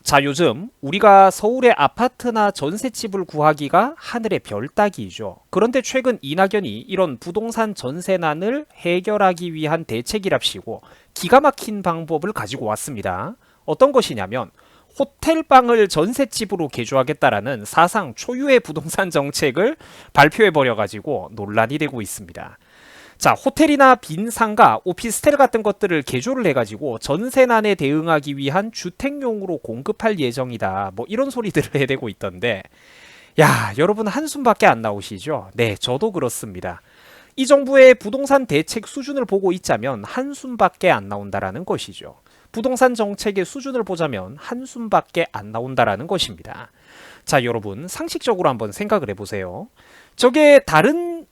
자, 요즘 우리가 서울의 아파트나 전셋집을 구하기가 하늘의 별 따기이죠. 그런데 최근 이낙연이 이런 부동산 전세난을 해결하기 위한 대책이랍시고 기가 막힌 방법을 가지고 왔습니다. 어떤 것이냐면 호텔방을 전셋집으로 개조하겠다라는 사상 초유의 부동산 정책을 발표해버려가지고 논란이 되고 있습니다. 자, 호텔이나 빈 상가, 오피스텔 같은 것들을 개조를 해가지고 전세난에 대응하기 위한 주택용으로 공급할 예정이다. 뭐 이런 소리들을 해대고 있던데, 야, 여러분 한숨밖에 안 나오시죠? 네, 저도 그렇습니다. 이 정부의 부동산 대책 수준을 보고 있자면 한숨밖에 안 나온다라는 것이죠. 부동산 정책의 수준을 보자면 한숨밖에 안 나온다라는 것입니다. 자, 여러분 상식적으로 한번 생각을 해보세요. 저게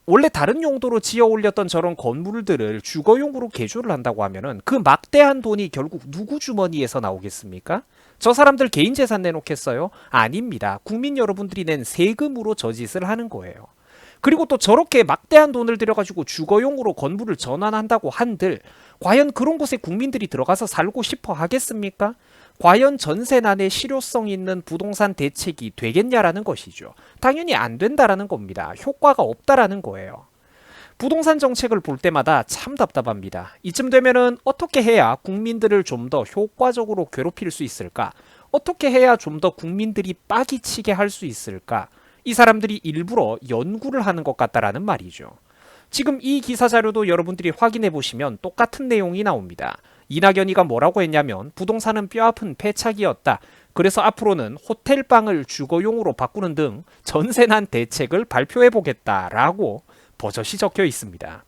원래 다른 용도로 지어 올렸던 저런 건물들을 주거용으로 개조를 한다고 하면은 그 막대한 돈이 결국 누구 주머니에서 나오겠습니까? 저 사람들 개인 재산 내놓겠어요? 아닙니다. 국민 여러분들이 낸 세금으로 저 짓을 하는 거예요. 그리고 또 저렇게 막대한 돈을 들여가지고 주거용으로 건물을 전환한다고 한들 과연 그런 곳에 국민들이 들어가서 살고 싶어 하겠습니까? 과연 전세난에 실효성 있는 부동산 대책이 되겠냐라는 것이죠. 당연히 안 된다라는 겁니다. 효과가 없다라는 거예요. 부동산 정책을 볼 때마다 참 답답합니다. 이쯤 되면은 어떻게 해야 국민들을 좀 더 효과적으로 괴롭힐 수 있을까? 어떻게 해야 좀 더 국민들이 빠기치게 할 수 있을까? 이 사람들이 일부러 연구를 하는 것 같다라는 말이죠. 지금 이 기사 자료도 여러분들이 확인해 보시면 똑같은 내용이 나옵니다. 이낙연이가 뭐라고 했냐면 부동산은 뼈아픈 패착이었다. 그래서 앞으로는 호텔방을 주거용으로 바꾸는 등 전세난 대책을 발표해 보겠다라고 버젓이 적혀 있습니다.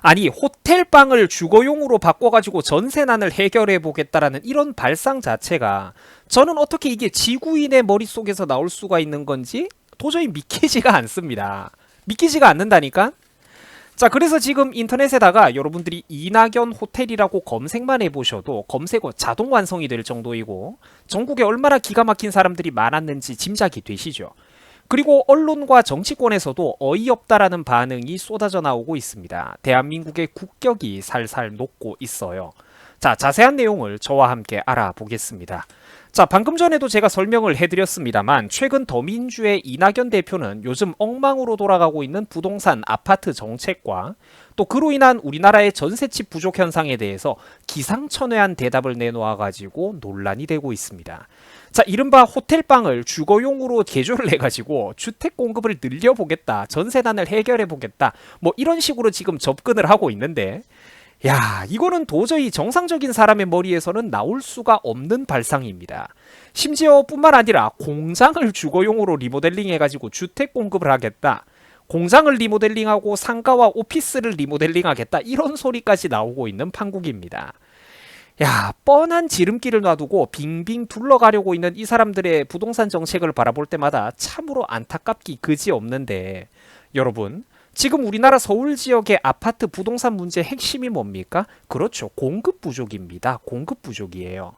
아니, 호텔방을 주거용으로 바꿔가지고 전세난을 해결해 보겠다라는 이런 발상 자체가 저는 어떻게 이게 지구인의 머릿속에서 나올 수가 있는 건지 도저히 믿기지가 않습니다. 믿기지가 않는다니까? 자, 그래서 지금 인터넷에다가 여러분들이 이낙연 호텔이라고 검색만 해보셔도 검색어 자동 완성이 될 정도이고 전국에 얼마나 기가 막힌 사람들이 많았는지 짐작이 되시죠? 그리고 언론과 정치권에서도 어이없다라는 반응이 쏟아져 나오고 있습니다. 대한민국의 국격이 살살 녹고 있어요. 자, 자세한 내용을 저와 함께 알아보겠습니다. 자, 방금 전에도 제가 설명을 해드렸습니다만 최근 더민주의 이낙연 대표는 요즘 엉망으로 돌아가고 있는 부동산 아파트 정책과 또 그로 인한 우리나라의 전세집 부족 현상에 대해서 기상천외한 대답을 내놓아가지고 논란이 되고 있습니다. 자, 이른바 호텔방을 주거용으로 개조를 해가지고 주택 공급을 늘려보겠다, 전세난을 해결해보겠다, 뭐 이런 식으로 지금 접근을 하고 있는데, 야, 이거는 도저히 정상적인 사람의 머리에서는 나올 수가 없는 발상입니다. 심지어 뿐만 아니라 공장을 주거용으로 리모델링 해가지고 주택 공급을 하겠다, 공장을 리모델링하고 상가와 오피스를 리모델링 하겠다, 이런 소리까지 나오고 있는 판국입니다. 야, 뻔한 지름길을 놔두고 빙빙 둘러가려고 있는 이 사람들의 부동산 정책을 바라볼 때마다 참으로 안타깝기 그지없는데, 여러분, 지금 우리나라 서울 지역의 아파트 부동산 문제의 핵심이 뭡니까? 그렇죠. 공급 부족입니다. 공급 부족이에요.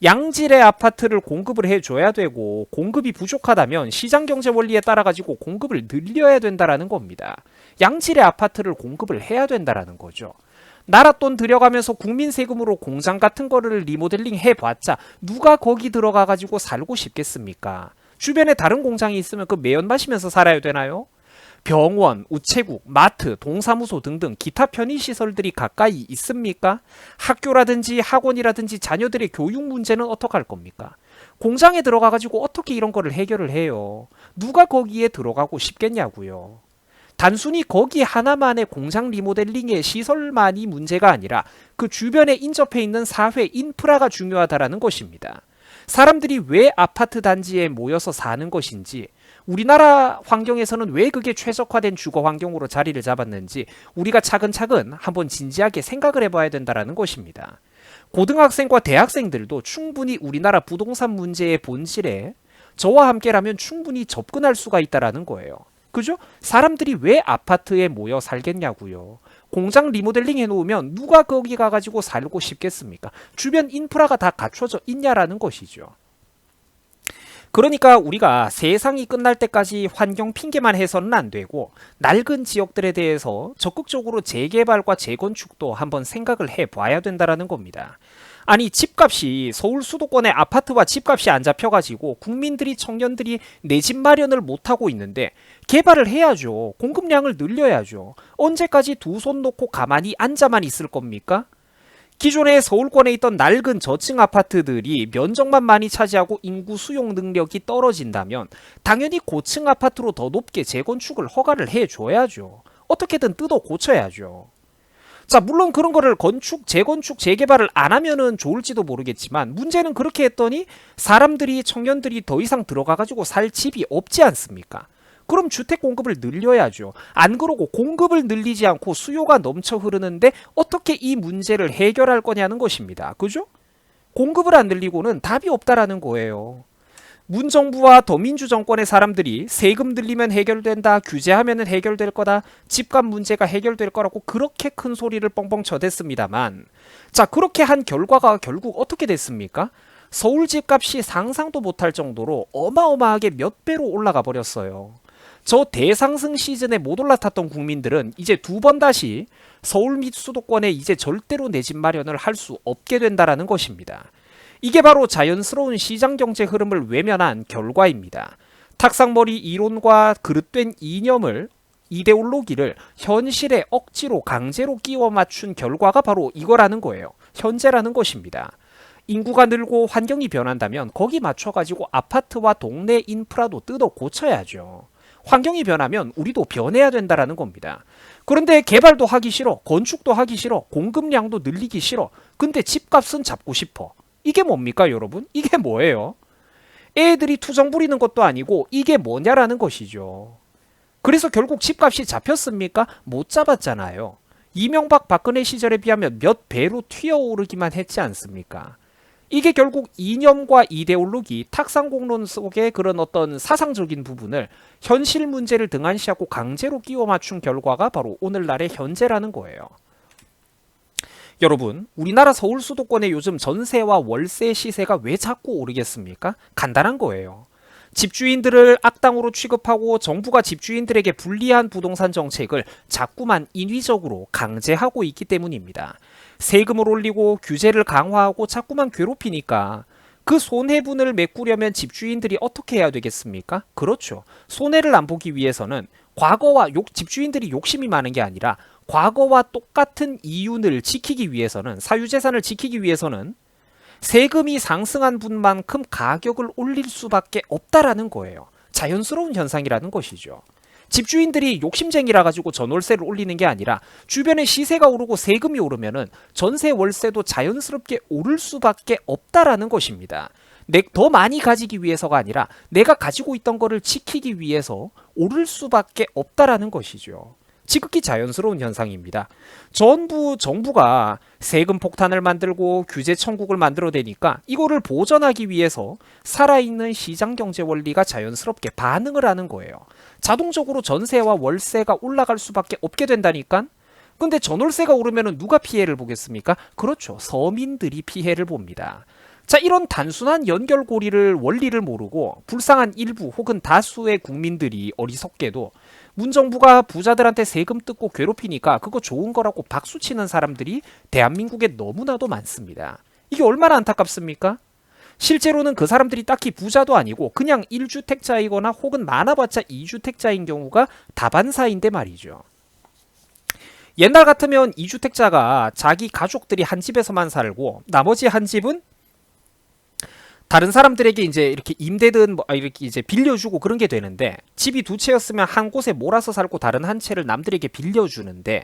양질의 아파트를 공급을 해줘야 되고 공급이 부족하다면 시장경제 원리에 따라 가지고 공급을 늘려야 된다라는 겁니다. 양질의 아파트를 공급을 해야 된다라는 거죠. 나라 돈 들여가면서 국민 세금으로 공장 같은 거를 리모델링 해봤자 누가 거기 들어가 가지고 살고 싶겠습니까? 주변에 다른 공장이 있으면 그 매연 마시면서 살아야 되나요? 병원, 우체국, 마트, 동사무소 등등 기타 편의시설들이 가까이 있습니까? 학교라든지 학원이라든지 자녀들의 교육 문제는 어떡할 겁니까? 공장에 들어가가지고 어떻게 이런 거를 해결을 해요? 누가 거기에 들어가고 싶겠냐고요? 단순히 거기 하나만의 공장 리모델링의 시설만이 문제가 아니라 그 주변에 인접해 있는 사회 인프라가 중요하다라는 것입니다. 사람들이 왜 아파트 단지에 모여서 사는 것인지, 우리나라 환경에서는 왜 그게 최적화된 주거 환경으로 자리를 잡았는지 우리가 차근차근 한번 진지하게 생각을 해봐야 된다는 것입니다. 고등학생과 대학생들도 충분히 우리나라 부동산 문제의 본질에 저와 함께라면 충분히 접근할 수가 있다는 거예요. 그죠? 사람들이 왜 아파트에 모여 살겠냐고요. 공장 리모델링 해놓으면 누가 거기 가가지고 살고 싶겠습니까? 주변 인프라가 다 갖춰져 있냐라는 것이죠. 그러니까 우리가 세상이 끝날 때까지 환경 핑계만 해서는 안 되고 낡은 지역들에 대해서 적극적으로 재개발과 재건축도 한번 생각을 해봐야 된다는 겁니다. 아니 집값이 서울 수도권의 아파트와 집값이 안 잡혀가지고 국민들이 청년들이 내 집 마련을 못하고 있는데 개발을 해야죠. 공급량을 늘려야죠. 언제까지 두 손 놓고 가만히 앉아만 있을 겁니까? 기존에 서울권에 있던 낡은 저층 아파트들이 면적만 많이 차지하고 인구 수용 능력이 떨어진다면 당연히 고층 아파트로 더 높게 재건축을 허가를 해줘야죠. 어떻게든 뜯어 고쳐야죠. 자, 물론 그런 거를 건축, 재건축, 재개발을 안 하면은 좋을지도 모르겠지만 문제는 그렇게 했더니 사람들이, 청년들이 더 이상 들어가가지고 살 집이 없지 않습니까? 그럼 주택 공급을 늘려야죠. 안 그러고 공급을 늘리지 않고 수요가 넘쳐 흐르는데 어떻게 이 문제를 해결할 거냐는 것입니다. 그죠? 공급을 안 늘리고는 답이 없다라는 거예요. 문정부와 더민주 정권의 사람들이 세금 늘리면 해결된다, 규제하면 해결될 거다, 집값 문제가 해결될 거라고 그렇게 큰 소리를 뻥뻥 쳐댔습니다만, 자, 그렇게 한 결과가 결국 어떻게 됐습니까? 서울 집값이 상상도 못할 정도로 어마어마하게 몇 배로 올라가 버렸어요. 저 대상승 시즌에 못 올라탔던 국민들은 이제 두 번 다시 서울 및 수도권에 이제 절대로 내 집 마련을 할 수 없게 된다라는 것입니다. 이게 바로 자연스러운 시장경제 흐름을 외면한 결과입니다. 탁상머리 이론과 그릇된 이념을, 이데올로기를 현실에 억지로 강제로 끼워 맞춘 결과가 바로 이거라는 거예요. 현재라는 것입니다. 인구가 늘고 환경이 변한다면 거기 맞춰가지고 아파트와 동네 인프라도 뜯어 고쳐야죠. 환경이 변하면 우리도 변해야 된다라는 겁니다. 그런데 개발도 하기 싫어, 건축도 하기 싫어, 공급량도 늘리기 싫어, 근데 집값은 잡고 싶어. 이게 뭡니까 여러분? 이게 뭐예요? 애들이 투정 부리는 것도 아니고 이게 뭐냐라는 것이죠. 그래서 결국 집값이 잡혔습니까? 못 잡았잖아요. 이명박 박근혜 시절에 비하면 몇 배로 튀어오르기만 했지 않습니까? 이게 결국 이념과 이데올로기, 탁상공론 속의 그런 어떤 사상적인 부분을 현실 문제를 등한시하고 강제로 끼워 맞춘 결과가 바로 오늘날의 현재라는 거예요. 여러분, 우리나라 서울 수도권의 요즘 전세와 월세 시세가 왜 자꾸 오르겠습니까? 간단한 거예요. 집주인들을 악당으로 취급하고 정부가 집주인들에게 불리한 부동산 정책을 자꾸만 인위적으로 강제하고 있기 때문입니다. 세금을 올리고 규제를 강화하고 자꾸만 괴롭히니까 그 손해분을 메꾸려면 집주인들이 어떻게 해야 되겠습니까? 그렇죠. 손해를 안 보기 위해서는 과거와 집주인들이 욕심이 많은 게 아니라 과거와 똑같은 이윤을 지키기 위해서는, 사유재산을 지키기 위해서는 세금이 상승한 분만큼 가격을 올릴 수밖에 없다라는 거예요. 자연스러운 현상이라는 것이죠. 집주인들이 욕심쟁이라 가지고 전월세를 올리는 게 아니라 주변에 시세가 오르고 세금이 오르면은 전세 월세도 자연스럽게 오를 수밖에 없다라는 것입니다. 더 많이 가지기 위해서가 아니라 내가 가지고 있던 거를 지키기 위해서 오를 수밖에 없다라는 것이죠. 지극히 자연스러운 현상입니다. 전부 정부가 세금 폭탄을 만들고 규제 천국을 만들어내니까 이거를 보전하기 위해서 살아있는 시장경제 원리가 자연스럽게 반응을 하는 거예요. 자동적으로 전세와 월세가 올라갈 수밖에 없게 된다니까. 근데 전월세가 오르면 누가 피해를 보겠습니까? 그렇죠. 서민들이 피해를 봅니다. 자, 이런 단순한 연결고리를, 원리를 모르고 불쌍한 일부 혹은 다수의 국민들이 어리석게도 문정부가 부자들한테 세금 뜯고 괴롭히니까 그거 좋은 거라고 박수치는 사람들이 대한민국에 너무나도 많습니다. 이게 얼마나 안타깝습니까? 실제로는 그 사람들이 딱히 부자도 아니고 그냥 1주택자이거나 혹은 많아봤자 2주택자인 경우가 다반사인데 말이죠. 옛날 같으면 2주택자가 자기 가족들이 한 집에서만 살고 나머지 한 집은 다른 사람들에게 이제 이렇게 임대든 뭐 이렇게 이제 빌려주고 그런 게 되는데, 집이 두 채였으면 한 곳에 몰아서 살고 다른 한 채를 남들에게 빌려주는데,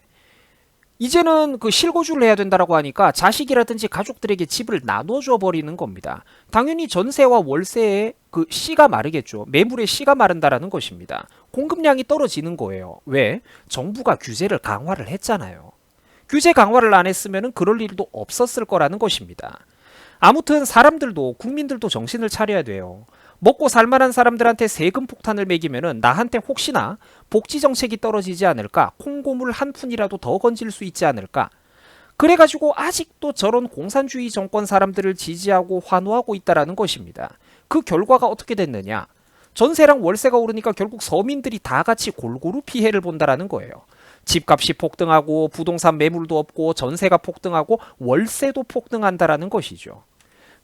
이제는 그 실거주를 해야 된다라고 하니까 자식이라든지 가족들에게 집을 나눠줘 버리는 겁니다. 당연히 전세와 월세의 그 씨가 마르겠죠. 매물의 씨가 마른다라는 것입니다. 공급량이 떨어지는 거예요. 왜? 정부가 규제를 강화를 했잖아요. 규제 강화를 안 했으면 그럴 일도 없었을 거라는 것입니다. 아무튼 사람들도, 국민들도 정신을 차려야 돼요. 먹고 살만한 사람들한테 세금 폭탄을 매기면은 나한테 혹시나 복지 정책이 떨어지지 않을까, 콩고물 한 푼이라도 더 건질 수 있지 않을까, 그래가지고 아직도 저런 공산주의 정권 사람들을 지지하고 환호하고 있다라는 것입니다. 그 결과가 어떻게 됐느냐? 전세랑 월세가 오르니까 결국 서민들이 다 같이 골고루 피해를 본다라는 거예요. 집값이 폭등하고 부동산 매물도 없고 전세가 폭등하고 월세도 폭등한다라는 것이죠.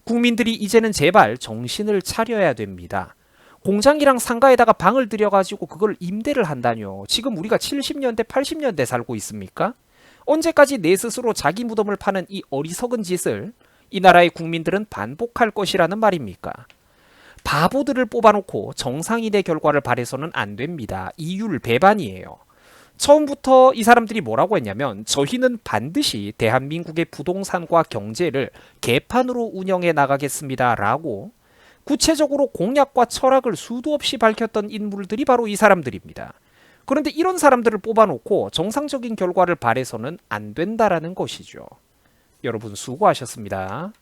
국민들이 이제는 제발 정신을 차려야 됩니다. 공장이랑 상가에다가 방을 들여가지고 그걸 임대를 한다뇨. 지금 우리가 70년대, 80년대 살고 있습니까? 언제까지 내 스스로 자기 무덤을 파는 이 어리석은 짓을 이 나라의 국민들은 반복할 것이라는 말입니까? 바보들을 뽑아놓고 정상인의 결과를 바래서는 안 됩니다. 이율 배반이에요. 처음부터 이 사람들이 뭐라고 했냐면 저희는 반드시 대한민국의 부동산과 경제를 개판으로 운영해 나가겠습니다 라고 구체적으로 공약과 철학을 수도 없이 밝혔던 인물들이 바로 이 사람들입니다. 그런데 이런 사람들을 뽑아놓고 정상적인 결과를 바래서는 안 된다라는 것이죠. 여러분 수고하셨습니다.